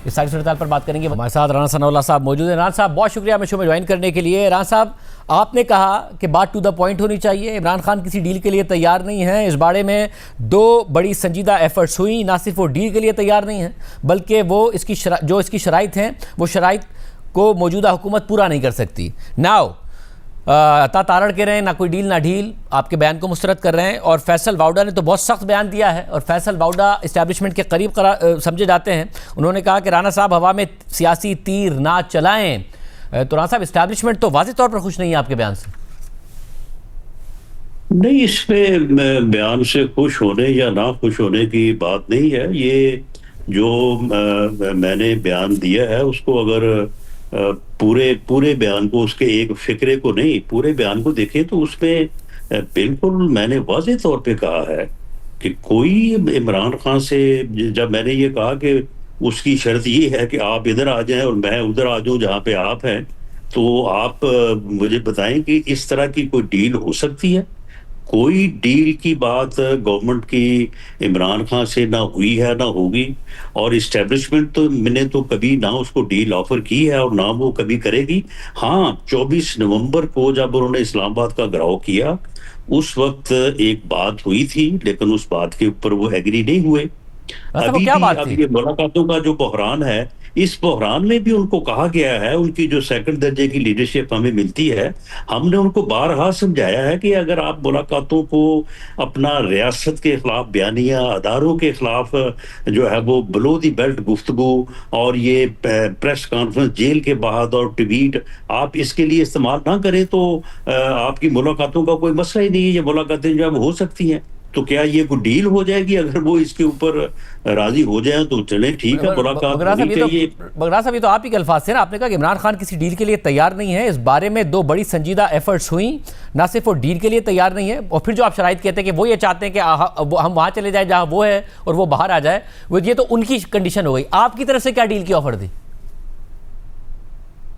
इस सारी सूरत पर बात करेंगे। हमारे साथ राना सनाउल्लाह साहब मौजूद हैं। राना साहब, बहुत शुक्रिया हमें शो में ज्वाइन करने के लिए। राना साहब, आपने कहा कि बात टू द पॉइंट होनी चाहिए। इमरान खान किसी डील के लिए तैयार नहीं है। इस बारे में 2 बड़ी संजीदा एफर्ट्स हुई। ना सिर्फ वो डील के लिए तैयार नहीं है बल्कि वो इसकी शराइत हैं वो शराइत को मौजूदा हुकूमत पूरा नहीं कर सकती। नाउ अता तारड़ कह रहे हैं ना कोई डील ना ढील, आपके बयान को मुस्तरद कर रहे हैं। और फैसल वाउडा ने तो बहुत सख्त बयान दिया है और फैसल वाउडा इस्टेब्लिशमेंट के करीब समझे जाते हैं। उन्होंने कहा कि राना साहब हवा में सियासी तीर ना चलाएं। तो राना साहब, इस्टेब्लिशमेंट तो वाज़ेह तौर पर खुश नहीं है आपके बयान से। नहीं, इसमें बयान से खुश होने या ना खुश होने की बात नहीं है। ये जो मैंने बयान दिया है उसको अगर पूरे बयान को, उसके एक फिक्रे को नहीं, पूरे बयान को देखें तो उसमें बिल्कुल मैंने वाज़ेह तौर पे कहा है कि कोई इमरान खान से, जब मैंने ये कहा कि उसकी शर्त ये है कि आप इधर आ जाएं और मैं उधर आ जाऊं जहां पे आप हैं, तो आप मुझे बताएं कि इस तरह की कोई डील हो सकती है। कोई डील की बात गवर्नमेंट की इमरान खान से ना हुई है ना होगी और इस्टेब्लिशमेंट तो मैंने तो कभी ना उसको डील ऑफर की है और ना वो कभी करेगी। हाँ, 24 नवंबर को जब उन्होंने इस्लामाबाद का घेराव किया उस वक्त एक बात हुई थी, लेकिन उस बात के ऊपर वो एग्री नहीं हुए मतलब वो अभी क्या भी बात अब थी? ये मुलाकातों का जो बहरान है, इस बहरान में भी उनको कहा गया है, उनकी जो सेकंड दर्जे की लीडरशिप हमें मिलती है, हमने उनको बारहा समझाया है कि अगर आप मुलाकातों को अपना रियासत के खिलाफ बयानिया, अदारों के खिलाफ जो है वो बिलो दी बेल्ट गुफ्तगू और ये प्रेस कॉन्फ्रेंस जेल के बाद और ट्वीट आप इसके लिए इस्तेमाल ना करें तो आपकी मुलाकातों का कोई मसला ही नहीं है, ये मुलाकातें जो है वो हो सकती हैं। तो क्या ये कोई डील हो जाएगी? अगर वो इसके ऊपर राजी हो जाए तो चलें, ठीक है, मुलाकात बगरा होनी साहब, चाहिए। बगरा साहब, ये तो आप ही के अल्फाज थे ना, आपने कहा कि इमरान खान किसी डील के लिए तैयार नहीं है। इस बारे में दो बड़ी संजीदा एफर्ट्स हुई, ना सिर्फ वो डील के लिए तैयार नहीं है, और फिर जो आप शराइत कहते हैं कि वो ये चाहते हैं कि हम वहां चले जाए जहां वो है और वो बाहर आ जाए, वो ये तो उनकी कंडीशन हो गई। आपकी तरफ से क्या डील की ऑफर थी?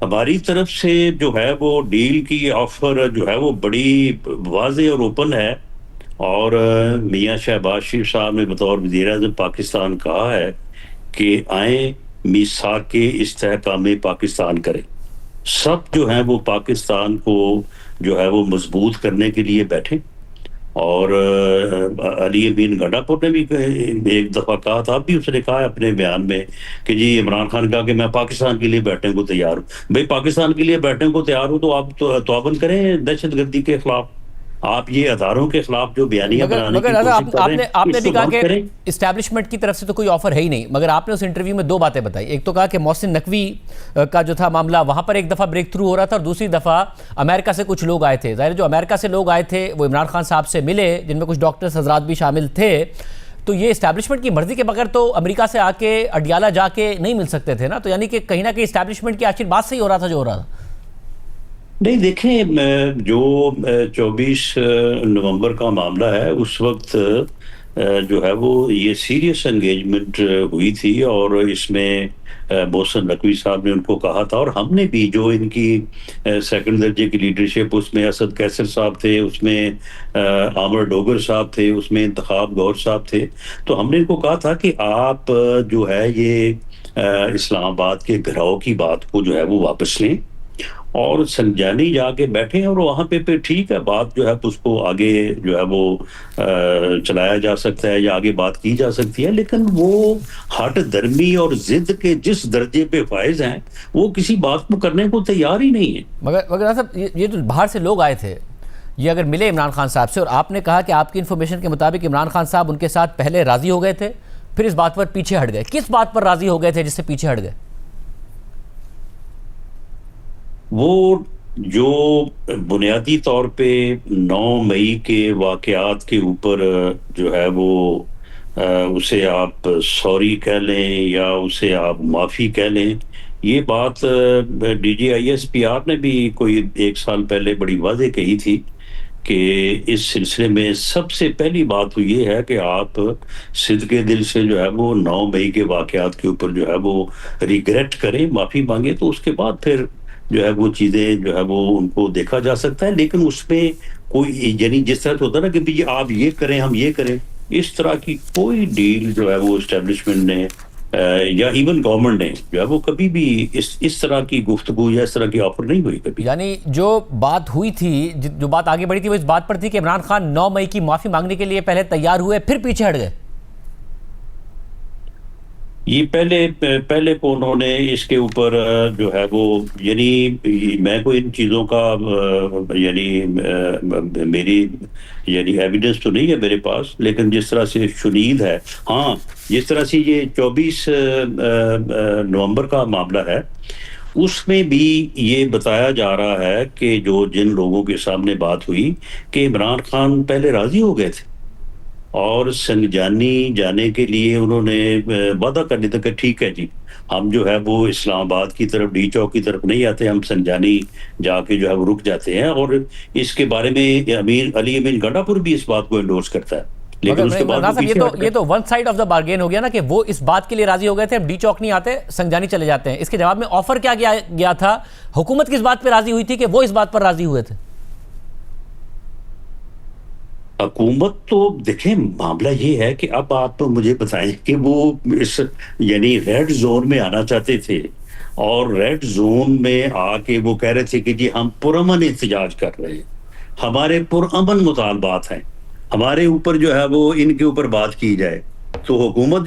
हमारी तरफ से जो है वो डील की ऑफर जो है वो बड़ी वाज़ेह और ओपन है, और मियां शहबाज शरीफ साहब ने बतौर वज़ीर-ए-आज़म पाकिस्तान कहा है कि आए मीसाक के इस्तेहकाम पाकिस्तान करें। सब जो है वो पाकिस्तान को जो है वो मजबूत करने के लिए बैठे। और अली अमीन गंडापुर ने भी एक दफा कहा था, अभी उसने कहा है अपने बयान में कि जी इमरान खान कहा कि मैं पाकिस्तान के लिए बैठने को तैयार हूँ। भाई पाकिस्तान के लिए बैठने को तैयार हो तो आप तो तौबन करें दहशतगर्दी के खिलाफ, आप ये अदारों के खिलाफ जो बयानियां बनाने की कोशिश कर रहे हैं, आपने भी इसको कहा बंद कि करें। इस्टेब्लिशमेंट की तरफ से तो कोई ऑफर है ही नहीं, मगर आपने उस इंटरव्यू में दो बातें बताई। एक तो कहा कि मोहसिन नकवी का जो था मामला, वहां पर एक दफा ब्रेक थ्रू हो रहा था, और दूसरी दफा अमेरिका से कुछ लोग आए थे। जाहिर जो अमेरिका से लोग आए थे वो इमरान खान साहब से मिले, जिनमें कुछ डॉक्टर्स हजरात भी शामिल थे। तो ये इस्टेब्लिशमेंट की मर्जी के बगैर तो अमेरिका से आके अडियाला जाके नहीं मिल सकते थे ना, तो यानी कि कहीं ना कहीं इस्टेब्लिशमेंट की आखिर बात सही हो रहा था जो हो रहा था। नहीं देखें, जो 24 नवंबर का मामला है उस वक्त जो है वो ये सीरियस एंगेजमेंट हुई थी, और इसमें मोहसिन नकवी साहब ने उनको कहा था, और हमने भी जो इनकी सेकंड दर्जे की लीडरशिप, उसमें असद कैसर साहब थे, उसमें आमर डोगर साहब थे, उसमें इंतखाब गौर साहब थे, तो हमने इनको कहा था कि आप जो है ये इस्लामाबाद के घराव की बात को जो है वो वापस लें और संजानी जाके बैठे, और वहां पे ठीक है, बात जो है उसको आगे जो है वो चलाया जा सकता है या आगे बात की जा सकती है, लेकिन वो हट दर्मी और जिद के जिस दर्जे पे फायज हैं वो किसी बात को करने को तैयार ही नहीं है। मगर साहब, ये जो बाहर से लोग आए थे, ये अगर मिले इमरान खान साहब से, और आपने कहा कि आपकी इन्फॉर्मेशन के मुताबिक इमरान खान साहब उनके साथ पहले राजी हो गए थे, फिर इस बात पर पीछे हट गए, किस बात पर राजी हो गए थे जिससे पीछे हट गए? वो जो बुनियादी तौर पे 9 मई के वाकयात के ऊपर जो है वो उसे आप सॉरी कह लें या उसे आप माफ़ी कह लें, ये बात DGISPR ने भी कोई 1 साल पहले बड़ी वाज़ेह कही थी कि इस सिलसिले में सबसे पहली बात तो ये है कि आप सिद्के दिल से जो है वो 9 मई के वाकयात के ऊपर जो है वो रिग्रेट करें, माफ़ी मांगे, तो उसके बाद फिर जो है वो चीज़ें जो है वो उनको देखा जा सकता है। लेकिन उसमें कोई यानी जिस तरह से होता है ना कि भाई आप ये करें हम ये करें, इस तरह की कोई डील जो है वो एस्टेब्लिशमेंट ने या इवन गवर्नमेंट ने जो है वो कभी भी इस तरह की गुफ्तगू या इस तरह की ऑफर नहीं हुई कभी। यानी जो बात हुई थी, जो बात आगे बढ़ी थी, वो इस बात पर थी कि इमरान खान 9 मई की माफ़ी मांगने के लिए पहले तैयार हुए, फिर पीछे हट गए। ये पहले को उन्होंने इसके ऊपर जो है वो यानी मैं कोई इन चीज़ों का यानी मेरी यानी एविडेंस तो नहीं है मेरे पास, लेकिन जिस तरह से शुनीद है, हाँ, जिस तरह से ये 24 नवंबर का मामला है उसमें भी ये बताया जा रहा है कि जो जिन लोगों के सामने बात हुई कि इमरान खान पहले राजी हो गए थे और संजानी जाने के लिए उन्होंने वादा करने तक ठीक है जी, हम जो है वो इस्लामाबाद की तरफ डी चौक की तरफ नहीं आते, हम संजानी जाके जो है वो रुक जाते हैं। और इसके बारे में अली अमीन गंडापुर भी इस बात को एंडोर्स करता है, लेकिन उसके बाद ये तो one side of the bargain हो गया ना कि वो इस बात के लिए राजी हो गए थे, अब डी चौक नहीं आते, संजानी चले जाते हैं। इसके जवाब में ऑफर क्या गया था? हुकूमत किस बात पर राजी हुई थी कि वो इस बात पर राजी हुए थे? हुकूमत तो देखें, मामला ये है कि अब आप तो मुझे बताएं कि वो इस यानी रेड जोन में आना चाहते थे, और रेड जोन में आके वो कह रहे थे कि जी हम पुरअमन एहतजाज कर रहे हैं, हमारे पुरअमन मुतालबात हैं, हमारे ऊपर जो है वो इनके ऊपर बात की जाए। तो हुकूमत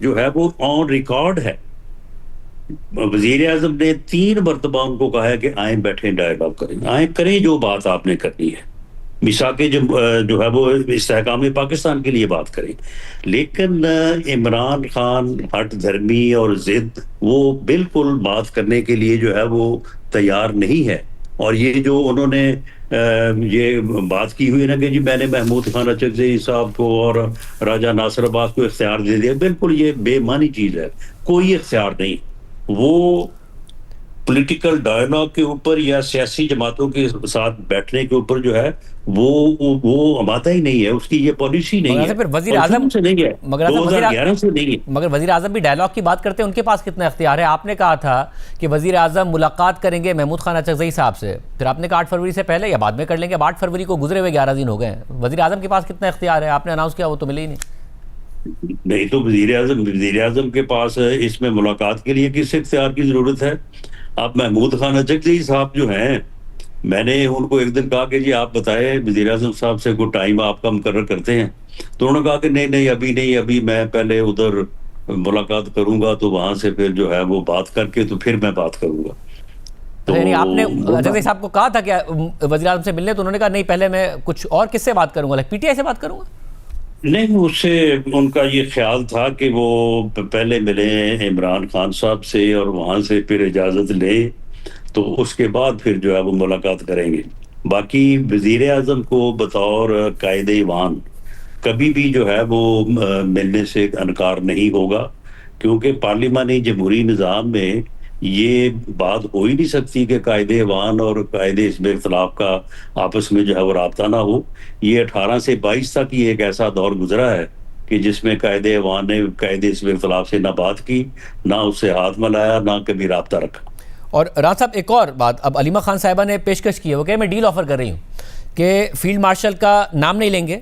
जो है वो ऑन रिकॉर्ड है। वजीर आजम ने 3 मरतबा उनको कहा है कि आए बैठे डायलॉग करें, आए करें जो बात आपने करनी है, मिसाके जो है वो इस्तेहकाम पाकिस्तान के लिए बात करें। लेकिन इमरान खान हट धर्मी और जिद वो बिल्कुल बात करने के लिए जो है वो तैयार नहीं है। और ये जो उन्होंने ये बात की हुई ना कि जी मैंने महमूद खान अचकज़ई साहब को और राजा नासिर अब्बास को इख्तियार दे दिया, बिल्कुल ये बेमानी चीज है, कोई इख्तियार नहीं। वो पॉलिटिकल डायलॉग के ऊपर या सियासी जमातों के साथ बैठने के ऊपर जो है वो अमाता ही नहीं है, उसकी ये पॉलिसी नहीं है। फिर वजीर आजम से नहीं है, मगर 2011 से नहीं है। मगर वजीर आजम भी डायलॉग की बात करते हैं, उनके पास कितना इख्तियार है? आपने कहा था कि वजीर आजम मुलाकात करेंगे महमूद खान अचकज़ई साहब से, फिर आपने कहा 8 फरवरी से पहले या बाद में कर लेंगे। अब 8 फरवरी को गुजरे हुए 11 दिन हो गए हैं, वजीर आजम के पास कितना इख्तियार है? आपने अनाउंस किया वो तो मिले ही नहीं। तो वजीर आजम के पास इसमें मुलाकात के लिए किस इख्तियार की जरूरत है? आप महमूद खान अचकज़ई साहब जो हैं, मैंने उनको एक दिन कहा कि जी आप बताएं वजीर आजम साहब से कोई टाइम आपका मुकर्रर करते हैं, तो उन्होंने कहा कि नहीं अभी नहीं, अभी मैं पहले उधर मुलाकात करूंगा, तो वहां से फिर जो है वो बात करके तो फिर मैं बात करूंगा। तो यानी आपने अचकज़ई साहब को कहा था कि वजीर आजम से मिलने, तो उन्होंने कहा नहीं पहले मैं कुछ और किससे बात करूंगा, पीटीआई से बात करूंगा? नहीं, उससे उनका ये ख्याल था कि वो पहले मिले इमरान खान साहब से और वहां से फिर इजाजत ले, तो उसके बाद फिर जो है वो मुलाकात करेंगे। बाकी वजीर आजम को बतौर कायदे ईवान कभी भी जो है वो मिलने से इनकार नहीं होगा, क्योंकि पार्लिमानी जमहूरी निज़ाम में ये बात हो ही नहीं सकती कि कायदे ईवान और कायदे हिस्ब इख्तिलाफ का आपस में जो है वो राब्ता ना हो। ये 18 से 22 तक ही एक ऐसा दौर गुजरा है कि जिसमें कायदे ईवान ने कायदे हिस्ब इख्तिलाफ से ना बात की, ना उससे हाथ मिलाया, ना कभी राब्ता रखा। और राज साहब एक और बात, अब अलीमा खान साहिबा ने पेशकश की है, वो कहे मैं डील ऑफर कर रही हूँ कि फील्ड मार्शल का नाम नहीं लेंगे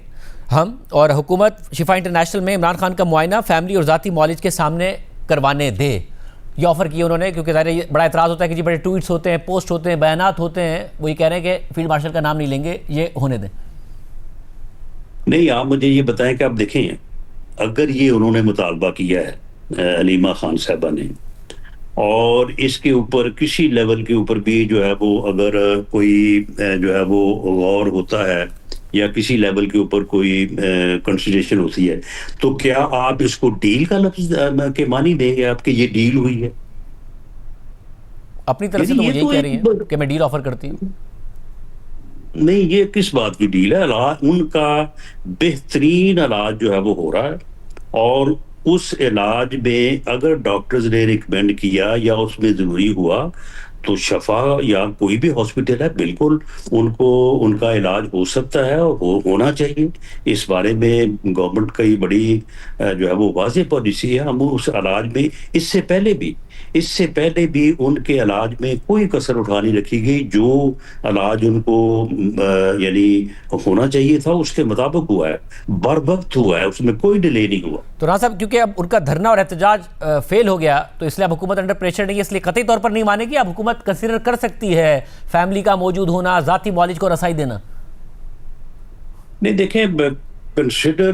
हम, और हुकूमत शिफा इंटरनेशनल में इमरान खान का मुआयना फैमिली और ज़ाती मॉलिज के सामने करवाने दे। ये ऑफर किया उन्होंने, क्योंकि ज़ाहिर बड़ा एतराज़ होता है कि जी बड़े ट्वीट्स होते हैं, पोस्ट होते हैं, बयानात होते हैं, वो ये कह रहे हैं कि फील्ड मार्शल का नाम नहीं लेंगे, ये होने दें। नहीं, आप मुझे ये बताएं कि आप देखें, अगर ये उन्होंने मुतालबा किया है अलीमा खान साहबा ने, और इसके ऊपर किसी लेवल के ऊपर भी जो है वो अगर कोई जो है वो गौर होता है या किसी लेवल के ऊपर कोई कंसिडरेशन होती है, तो क्या आप इसको डील का लफ्ज के मानी देंगे आपके ये डील हुई है? अपनी तरफ से तो वो यही कह रही है कि मैं डील ऑफर करती हूँ। नहीं, ये किस बात की डील है? उनका बेहतरीन इलाज जो है वो हो रहा है, और उस इलाज में अगर डॉक्टर्स ने रिकमेंड किया या उसमें जरूरी हुआ तो शफा या कोई भी हॉस्पिटल है, बिल्कुल उनको उनका इलाज हो सकता है और होना चाहिए। इस बारे में गवर्नमेंट की बड़ी जो है वो वाज़ेह पॉलिसी है। हम उस इलाज में इससे पहले भी उनके इलाज में कोई कसर उठा नहीं रखी गई। जो इलाज उनको यानी होना चाहिए था उसके मुताबिक हुआ है, बर वक्त हुआ है, उसमें कोई डिले नहीं हुआ। तो राज साहब, क्योंकि अब उनका धरना और एहतजाज फेल हो गया, तो इसलिए अब हुकूमत अंडर प्रेशर नहीं है, इसलिए कतई तौर पर नहीं मानेगी। अब हुकूमत कंसीडर कर सकती है फैमिली का मौजूद होना, जाती मौलिज को रसाई देना। नहीं, देखें, कंसिडर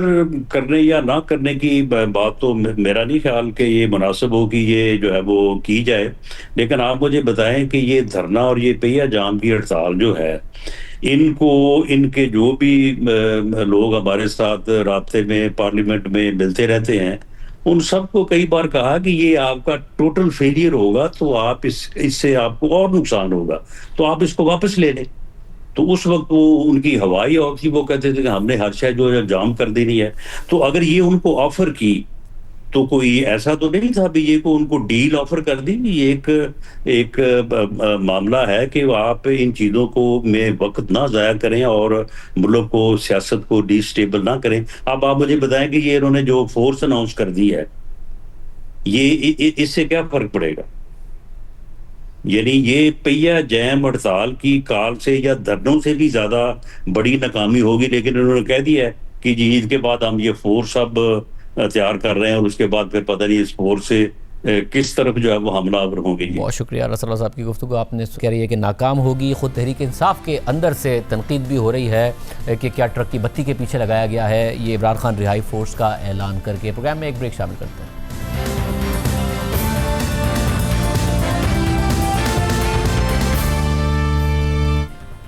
करने या ना करने की बात तो मेरा नहीं ख्याल कि ये मुनासिब हो कि ये जो है वो की जाए। लेकिन आप मुझे बताएं कि ये धरना और ये पहिया जाम की हड़ताल जो है, इनके जो भी लोग हमारे साथ राब्ते में पार्लियामेंट में मिलते रहते हैं, उन सबको कई बार कहा कि ये आपका टोटल फेलियर होगा, तो आप इससे आपको और नुकसान होगा, तो आप इसको वापस ले लें। तो उस वक्त वो उनकी हवाई और थी, वो कहते थे कि हमने हर शय जो है जाम कर देनी है। तो अगर ये उनको ऑफर की तो कोई ऐसा तो नहीं था भी ये को उनको डील ऑफर कर दी। ये एक मामला है कि आप इन चीजों को में वक्त ना जाया करें और मुल्क को, सियासत को डिस्टेबल ना करें। अब आप मुझे बताएं कि ये इन्होंने जो फोर्स अनाउंस कर दी है, ये इससे क्या फर्क पड़ेगा? यानी ये पहिया जैम हड़ताल की काल से या धरनों से भी ज्यादा बड़ी नाकामी होगी। लेकिन उन्होंने कह दिया है कि जी ईद के बाद हम ये फोर्स अब तैयार कर रहे हैं और उसके बाद फिर पता नहीं इस फोर्स से किस तरफ जो है वो हमलावर होंगे। बहुत शुक्रिया रसला साहब की गुफ्तगू आपने कह रही है कि नाकाम होगी। खुद तहरीक इंसाफ के अंदर से तनकीद भी हो रही है कि क्या ट्रक की बत्ती के पीछे लगाया गया है। ये इमरान खान रिहाई फोर्स का ऐलान करके प्रोग्राम में एक ब्रेक शामिल करते हैं।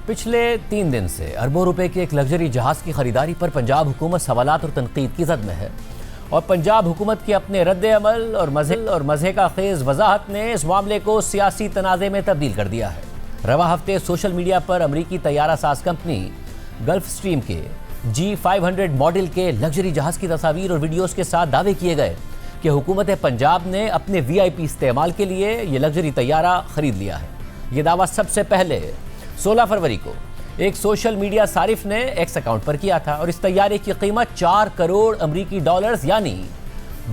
पिछले 3 दिन से अरबों रुपए के एक लग्जरी जहाज की खरीदारी पर पंजाब हुकूमत सवालात और तनकीद की जद में है और पंजाब हुकूमत के अपने रद्द अमल और मज़े का खेज वजाहत ने इस मामले को सियासी तनाज़े में तब्दील कर दिया है। रवा हफ्ते सोशल मीडिया पर अमरीकी तैयारा साज कंपनी गल्फ स्ट्रीम के G500 मॉडल के लग्जरी जहाज की तस्वीर और वीडियोज़ के साथ दावे किए गए कि हुकूमत पंजाब ने अपने VIP इस्तेमाल के लिए ये लग्जरी तैयारा खरीद लिया है। ये दावा सबसे पहले 16 फरवरी को एक सोशल मीडिया सारिफ ने एक्स अकाउंट पर किया था और इस तैयारे की कीमत 4 करोड़ अमरीकी डॉलर्स यानी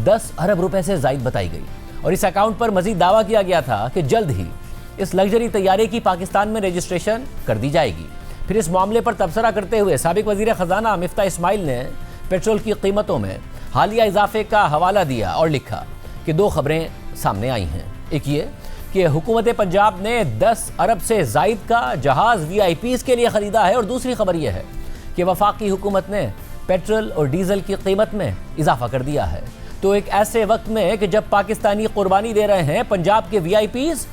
10 अरब रुपए से ज़ायद बताई गई। और इस अकाउंट पर मजीद दावा किया गया था कि जल्द ही इस लग्जरी तैयारे की पाकिस्तान में रजिस्ट्रेशन कर दी जाएगी। फिर इस मामले पर तबसरा करते हुए साबिक वज़ीर ख़जाना मिफ्ता इस्माइल ने पेट्रोल की कीमतों में हालिया इजाफे का हवाला दिया और लिखा कि 2 खबरें सामने आई हैं। एक ये कि हुकूमत पंजाब ने 10 अरब से ज़ायद का जहाज़ VIPs के लिए ख़रीदा है और दूसरी खबर यह है कि वफाकी हुकूमत ने पेट्रोल और डीज़ल की कीमत में इजाफा कर दिया है। तो एक ऐसे वक्त में कि जब पाकिस्तानी कुर्बानी दे रहे हैं, पंजाब के VIPs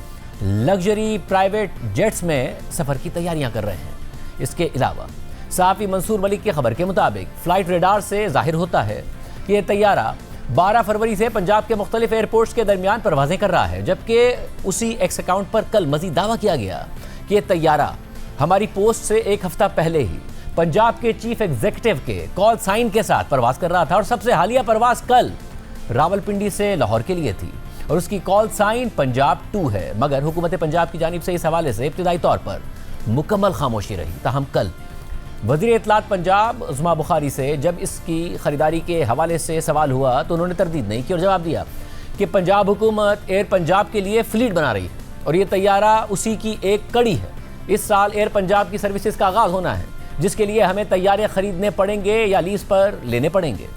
लग्जरी प्राइवेट जेट्स में सफ़र की तैयारियां कर रहे हैं। इसके अलावा सहाफ़ी मंसूर मलिक की खबर के मुताबिक फ़्लाइट रेडार से जाहिर होता है कि यह तैयारा 12 फरवरी से पंजाब के मुख्तलिफ एयरपोर्ट्स के दरमियान परवाजें कर रहा है। जबकि उसी एक्स अकाउंट पर कल मजीद दावा किया गया कि यह तैयारा हमारी पोस्ट से 1 हफ्ता पहले ही पंजाब के चीफ एग्जीक्यूटिव के कॉल साइन के साथ परवाज कर रहा था और सबसे हालिया परवाज कल रावलपिंडी से लाहौर के लिए थी और उसकी कॉल साइन पंजाब 2 है। मगर हुकूमत पंजाब की जानिब से इस हवाले से इब्तिदाई तौर पर मुकम्मल खामोशी रही। ताहम कल वज़ीर इत्तलात पंजाब उस्मा बुखारी से जब इसकी ख़रीदारी के हवाले से सवाल हुआ तो उन्होंने तरदीद नहीं की और जवाब दिया कि पंजाब हुकूमत एयर पंजाब के लिए फ़्लीट बना रही है और ये तैयारा उसी की एक कड़ी है। इस साल एयर पंजाब की सर्विसेज का आगाज़ होना है जिसके लिए हमें तैयारे ख़रीदने पड़ेंगे या लीज़ पर लेने पड़ेंगे।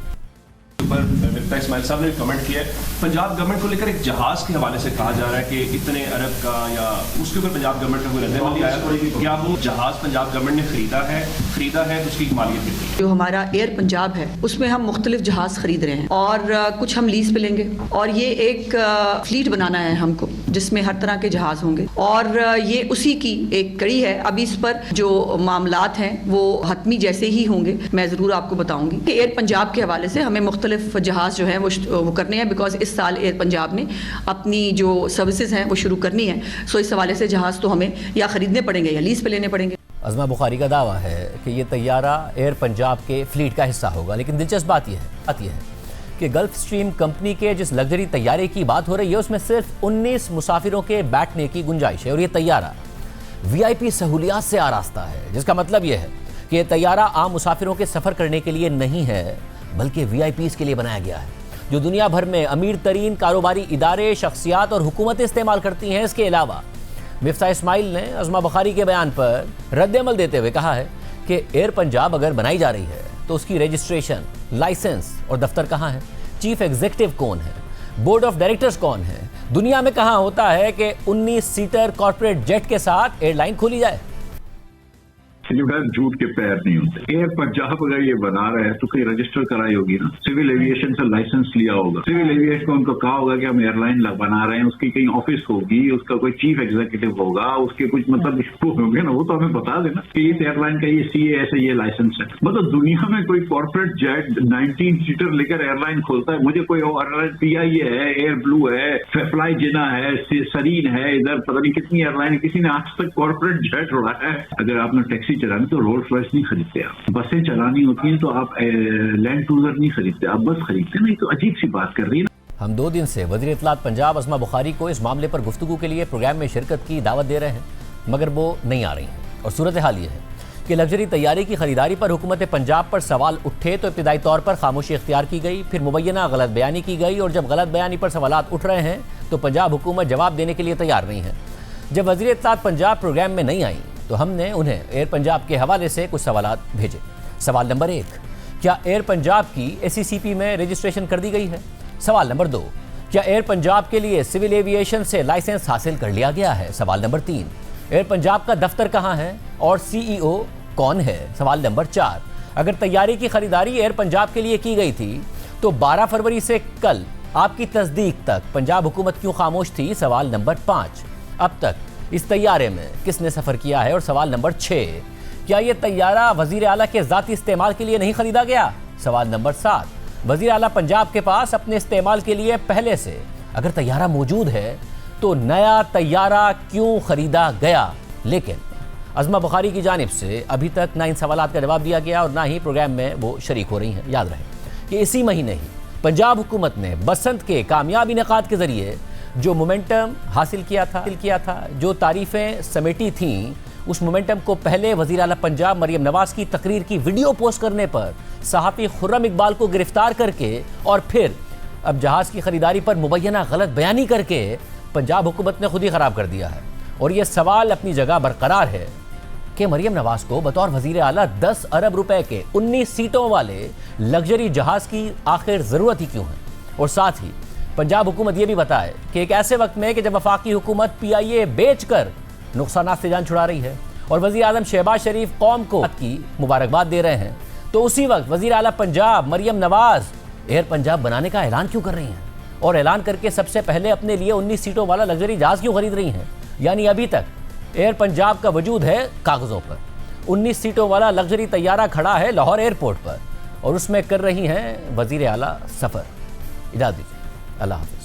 मिफ्ता इस्माइल साहब ने कमेंट किया है पंजाब गवर्नमेंट को लेकर एक जहाज के हवाले से कहा जा रहा है कि इतने अरब का या उसके ऊपर पंजाब गवर्नमेंट का कोई रद्द नहीं आया। क्या वो जहाज पंजाब गवर्नमेंट ने खरीदा है तो उसकी मालियत कितनी है? जो हमारा एयर पंजाब है उसमें हम मुख्तलिफ जहाज खरीद रहे हैं और कुछ हम लीज पे लेंगे और ये एक फ्लीट बनाना है हमको जिसमें हर तरह के जहाज होंगे और ये उसी की एक कड़ी है। अभी इस पर जो मामलात हैं वो हतमी जैसे ही होंगे मैं ज़रूर आपको बताऊंगी कि एयर पंजाब के हवाले से हमें मुख्तलिफ जहाज जो है वो करने हैं बिकॉज इस साल एयर पंजाब ने अपनी जो सर्विसेज हैं वो शुरू करनी है। सो इस हवाले से जहाज तो हमें या खरीदने पड़ेंगे या लीज पे लेने पड़ेंगे। अज़मा बुखारी का दावा है कि ये तैयारा एयर पंजाब के फ्लीट का हिस्सा होगा। लेकिन दिलचस्प बात यह है कि गल्फ स्ट्रीम कंपनी के जिस लग्जरी तैयारे की बात हो रही है उसमें सिर्फ 19 मुसाफिरों के बैठने की गुंजाइश है और ये तैयारा VIP सहूलियात से आरास्ता है, जिसका मतलब यह है कि यह तैयारा आम मुसाफिरों के सफ़र करने के लिए नहीं है बल्कि VIPs के लिए बनाया गया है जो दुनिया भर में अमीर तरीन कारोबारी इदारे, शख्सियात और हुकूमतें इस्तेमाल करती हैं। इसके अलावा मिफ्ता इस्माइल ने अज़मा बुखारी के बयान पर रद्द-ए-अमल देते हुए कहा है कि एयर पंजाब अगर बनाई जा रही है तो उसकी रजिस्ट्रेशन, लाइसेंस और दफ्तर कहाँ है, चीफ एग्जीक्यूटिव कौन है, बोर्ड ऑफ डायरेक्टर्स कौन है, दुनिया में कहाँ होता है कि 19 सीटर कॉर्पोरेट जेट के साथ एयरलाइन खोली जाए। झूठ के पैर नहीं होते। एयर पंजाब अगर ये बना रहा है तो कोई रजिस्टर कराई होगी ना, सिविल एविएशन से लाइसेंस लिया होगा, सिविल एविएशन को उनको कहा होगा कि हम एयरलाइन बना रहे हैं, उसकी कहीं ऑफिस होगी, उसका कोई चीफ एग्जीक्यूटिव होगा, उसके कुछ मतलब होंगे ना, वो तो हमें बता देना कि इस एयरलाइन का ये CA ऐसे ये लाइसेंस है। मतलब दुनिया में कोई कॉर्पोरेट जेट 19 सीटर लेकर एयरलाइन खोलता है, मुझे कोई PIA है, एयर ब्लू है, फ्लाई जिना है, सरीन है, इधर पता नहीं कितनी एयरलाइन, किसी ने आज तक कॉर्पोरेट जेट उड़ा है। अगर आपने टैक्सी चलानी तो रोल्स रॉयस नहीं खरीदते, आप बसें चलानी होती हैं तो आप लैंड क्रूजर नहीं खरीदते, आप बस खरीदते ना। ये तो अजीब सी बात कर रही है ना। हम 2 दिन से वज़ीर इत्तलात पंजाब अज़मा बुखारी को इस मामले पर गुफ्तगू के लिए प्रोग्राम में शिरकत की दावत दे रहे हैं मगर वो नहीं आ रही हैं और सूरत हाल ये है कि लग्जरी तैयारे की खरीदारी पर हुकूमत पंजाब पर सवाल उठे तो इब्तिदाई तौर पर खामोशी इख्तियार की गई, फिर मुबैना गलत बयानी की गई और जब गलत बयानी पर सवालात उठ रहे हैं तो पंजाब हुकूमत जवाब देने के लिए तैयार नहीं है। जब वज़ीर इत्तलात पंजाब प्रोग्राम में नहीं आई तो हमने उन्हें एयर पंजाब के हवाले से कुछ सवालात भेजे। सवाल नंबर 1, क्या एयर पंजाब की ACCP में रजिस्ट्रेशन कर दी गई है? सवाल नंबर 2, क्या एयर पंजाब के लिए सिविल एविएशन से लाइसेंस हासिल कर लिया गया है? सवाल नंबर 3। एयर पंजाब का दफ्तर कहां है और सीईओ कौन है? सवाल नंबर 4। अगर तैयारी की खरीदारी एयर पंजाब के लिए की गई थी तो 12 फरवरी से कल आपकी तस्दीक तक पंजाब हुकूमत क्यों खामोश थी? सवाल नंबर 5। अब तक इस तैयारे में किसने सफर किया है? और सवाल नंबर 6। क्या यह तैयारा वजीर आला के जाती इस्तेमाल के लिए नहीं खरीदा गया? सवाल नंबर 7। वजीर आला पंजाब के पास अपने इस्तेमाल के लिए पहले से अगर तैयारा मौजूद है तो नया तैयारा क्यों खरीदा गया? लेकिन अज़मा बुखारी की जानिब से अभी तक ना इन सवालात का जवाब दिया गया और ना ही प्रोग्राम में वो शरीक हो रही हैं। याद रहे कि इसी महीने ही पंजाब हुकूमत ने बसंत के कामयाब इनेकाद के जरिए जो मोमेंटम हासिल किया था, जो तारीफें समेटी थीं, उस मोमेंटम को पहले वज़ीर आला पंजाब मरियम नवाज की तकरीर की वीडियो पोस्ट करने पर सहाफ़ी खुर्रम इकबाल को गिरफ्तार करके और फिर अब जहाज़ की खरीदारी पर मुबैना गलत बयानी करके पंजाब हुकूमत ने खुद ही ख़राब कर दिया है। और यह सवाल अपनी जगह बरकरार है कि मरियम नवाज को बतौर वज़ीर आला 10 अरब रुपए के 19 सीटों वाले लग्जरी जहाज़ की आखिर ज़रूरत ही क्यों है? और साथ ही पंजाब हुकूमत यह भी बताए कि एक ऐसे वक्त में कि जब वफाकी हुकूमत PIA बेच कर नुकसानात से जान छुड़ा रही है और वज़ीर आज़म शहबाज शरीफ कौम को की मुबारकबाद दे रहे हैं, तो उसी वक्त वज़ीर आला पंजाब मरियम नवाज एयर पंजाब बनाने का ऐलान क्यों कर रही हैं? और ऐलान करके सबसे पहले अपने लिए 19 सीटों वाला लग्जरी जहाज़ क्यों खरीद रही हैं? यानी अभी तक एयर पंजाब का वजूद है कागज़ों पर, 19 सीटों वाला लग्जरी तैयारा खड़ा है लाहौर एयरपोर्ट पर और उसमें कर रही हैं वज़ीर आला सफ़र। इजाज़त दीजिए, अल्लाह हाफ़िज़।